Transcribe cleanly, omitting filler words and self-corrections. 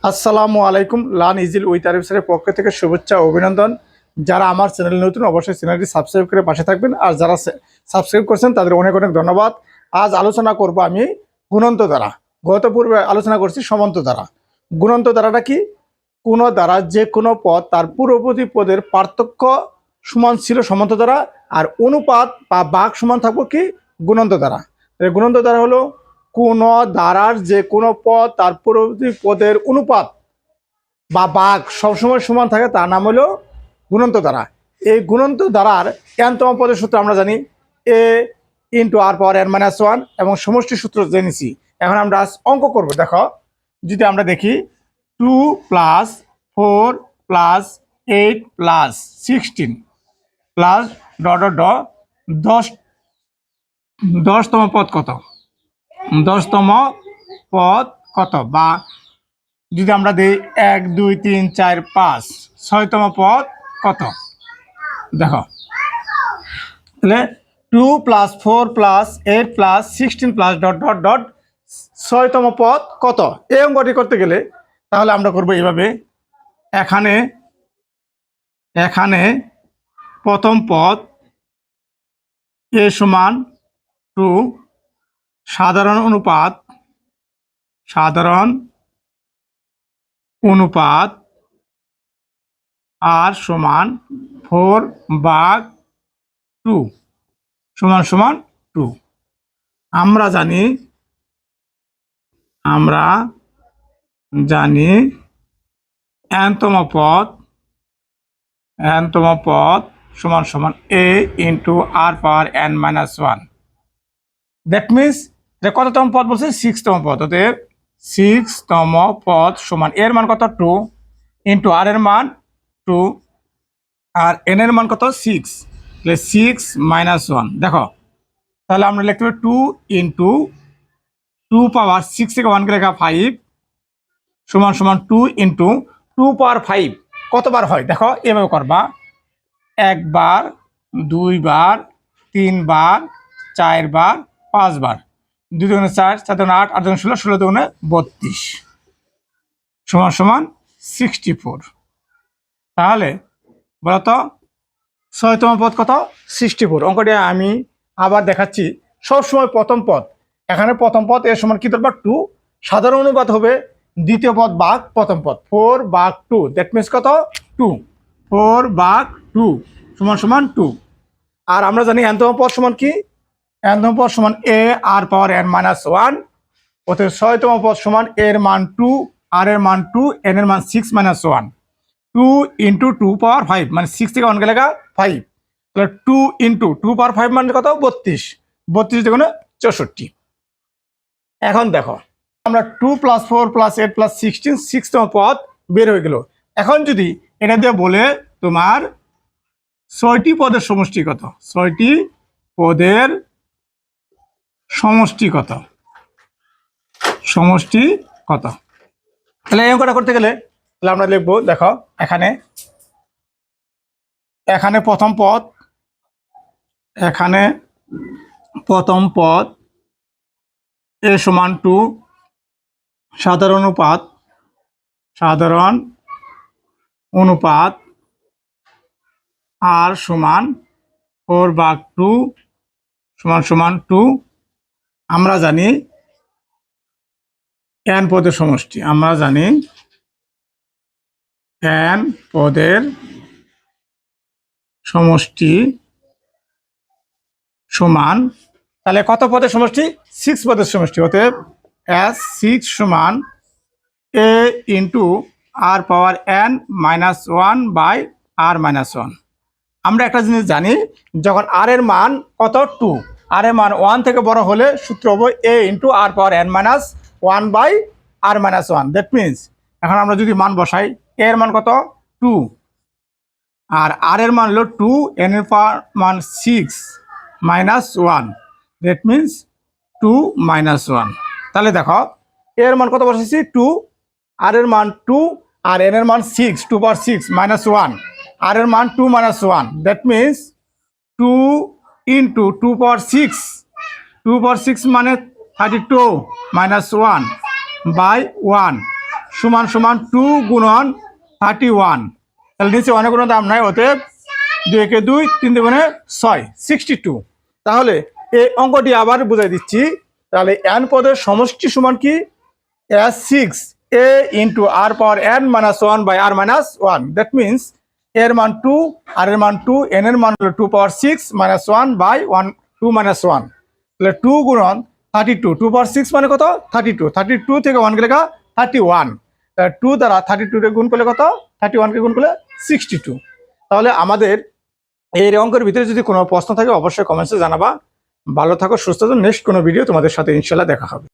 আসসালামু আলাইকুম। Learn ইজিল with Arif স্যারের পক্ষ থেকে শুভেচ্ছা ও অভিনন্দন। যারা আমার চ্যানেল নতুন অবশ্যই চ্যানেলটি সাবস্ক্রাইব করে পাশে থাকবেন, আর যারা সাবস্ক্রাইব করছেন তাদের অনেক অনেক ধন্যবাদ। আজ আলোচনা করব আমি গুণন্ত দ্বারা। গত পূর্বে আলোচনা করছি সমান্ত দ্বারা। গুণন্ত দ্বারাটা কি? কোনো দ্বারা যে কোনো পদ তার পূর্ববর্তী পদের পার্থক্য সমান ছিল সমান্ত দ্বারা, আর অনুপাত বা ভাগ সমান থাকবো কি গুণন্ত দ্বারা। গুণন্ত দ্বারা হলো কোনো দ্বারার যে কোনো পদ তার পূর্ববর্তী পদের অনুপাত বা ভাগ সবসময় সমান থাকে, তার নাম হলো গুণন্ত দ্বারা। এই গুণন্ত দ্বারার এনতম পদের সূত্র আমরা জানি এ ইন্টু আর পাওয়ার এন মাইনাস ওয়ান, এবং সমষ্টি সূত্র জেনেছি। এখন আমরা অঙ্ক করব। দেখো, যদি আমরা দেখি 2 plus 4 plus 8 plus 16 plus dot dot dot 10তম পদ কত? 10তম পদ কত? বা যদি আমরা দিই 1 2 3 4 5, 6তম পদ কত? দেখো, তাহলে 2 plus 4 plus 8 plus 16 plus dot dot dot 6তম পদ কত? এই অঙ্কটি করতে গেলে তাহলে আমরা করব এইভাবে। এখানে প্রথম পদ এ সমান 2, সাধারণ অনুপাত আর সমান 4 ভাগ 2 সমান 2। আমরা জানি nতম পদ সমান a into r power n minus one. That means কততম পদ বলছে? 6তম পদ। অতএব 6তম পদ সমান এর মান কত? 2 ইন্টু আর এর মান 2 আর এন এর মান কত? 6। তাহলে 6 মাইনাস 1। দেখো, তাহলে আমরা লিখতে পারি 2 ইন্টু 2 পাওয়ার 6 থেকে 1 কে লেখা 5 সমান 2 ইন্টু 2 পাওয়ার 5 কতবার হয়? দেখো, এভাবে করবা। 1 বার, 2 বার, 3 বার, 4 বার, 5 বার। 2 দুগুণে 4, 4 দুগুণে 8, 8 দুগুণে 16, 16 দুগুণে 32 সমান 64। তাহলে বলতো 6তম পদ কত? 64। অঙ্কটি আমি আবার দেখাচ্ছি। সবসময় প্রথম পদ, এখানে প্রথম পদ এর সমান কি ধরবা? 2। সাধারণ অনুপাত হবে দ্বিতীয় পদ ভাগ প্রথম পদ। 4 ভাগ 2, দ্যাট মিনস কত? 2। 4 ভাগ 2 সমান 2। আর আমরা জানি nতম পদ সমান কি? nতম পদ সমান a r power n minus one. অতএব 6তম পদ সমান এর মান 2, আর এর মান 2, n এর মান 6 মাইনাস 1। 2 ইন্টু 2 পাওয়ার 5 মানে 6 থেকে 1 কে লেখা 5। তাহলে 2 ইন্টু 2 পাওয়ার 5 মানে কত? 32। 32 দেখুন 64। এখন দেখো, আমরা 2 প্লাস 4 প্লাস 8 প্লাস 16, 6তম পদ বের হয়ে গেল। এখন যদি এটা দিয়ে বলে তোমার 6টি পদের সমষ্টি কত? 6টি পদের সমষ্টি কত? তাহলে এই অঙ্কটা করতে গেলে তাহলে আমরা লিখবো। দেখো, এখানে প্রথম পদ এ সমান 2, সাধারণ অনুপাত আর সমান 4 ভাগ 2 সমান 2। আমরা জানি n পদের সমষ্টি। সমান, তাহলে কত পদের সমষ্টি? 6 পদের সমষ্টি। অতএব S6 সমান a into r power n minus 1 by r minus 1। আমরা একটা জিনিস জানি, যখন আর এর মান কত? 2, আর এর মান 1 থেকে বড় হলে সূত্র হবে a into r power n minus 1 by r minus 1। That means এখন আমরা যদি মান বসাই, a এর মান কত? 2, আর আর এর মান হলো 2, n এর মান 6 মাইনাস 1। That means 2 minus 1। তাহলে দেখো, এর মান কত বসেছি? 2, আর এর মান 2, আর n এর মান 6, 2 পাওয়ার 6 মাইনাস 1, আর এর মান 2 মাইনাস 1। দ্যাট মিনস 2 ইন্টু 2 পাওয়ার 6, 2 পাওয়ার 6 মানে 32 মাইনাস 1 বাই 1 সমান সমান 2 গুণন 31। তাহলে নিচে অনেক কোনো দাম নাই, অতএব 2 একে 2, 3 দুগুণে 6, 62। তাহলে এই অঙ্কটি আবার বুঝাই দিচ্ছি। তাহলে n পদের সমষ্টি সমান কি? S6 a into r power n minus 1 by r minus 1। That means এর মান 2, আর এর মান 2, n এর মান হলো 2 পাওয়ার 6 মাইনাস 1 বাই 1, 2 মাইনাস 1। তাহলে 2 গুণন 32, 2 পাওয়ার 6 মানে কত? 32, 32 থেকে 1 গেলে 31। 2 দ্বারা 32 কে গুণ করলে কত? 31 কে গুণ করলে 62। তাহলে আমাদের এই অঙ্কের ভিতরে যদি কোনো প্রশ্ন থাকে অবশ্যই কমেন্টসে জানাবা। ভালো থাকো, সুস্থ থাকো। নেক্সট কোনো ভিডিও তোমাদের সাথে ইনশাল্লাহ দেখা হবে।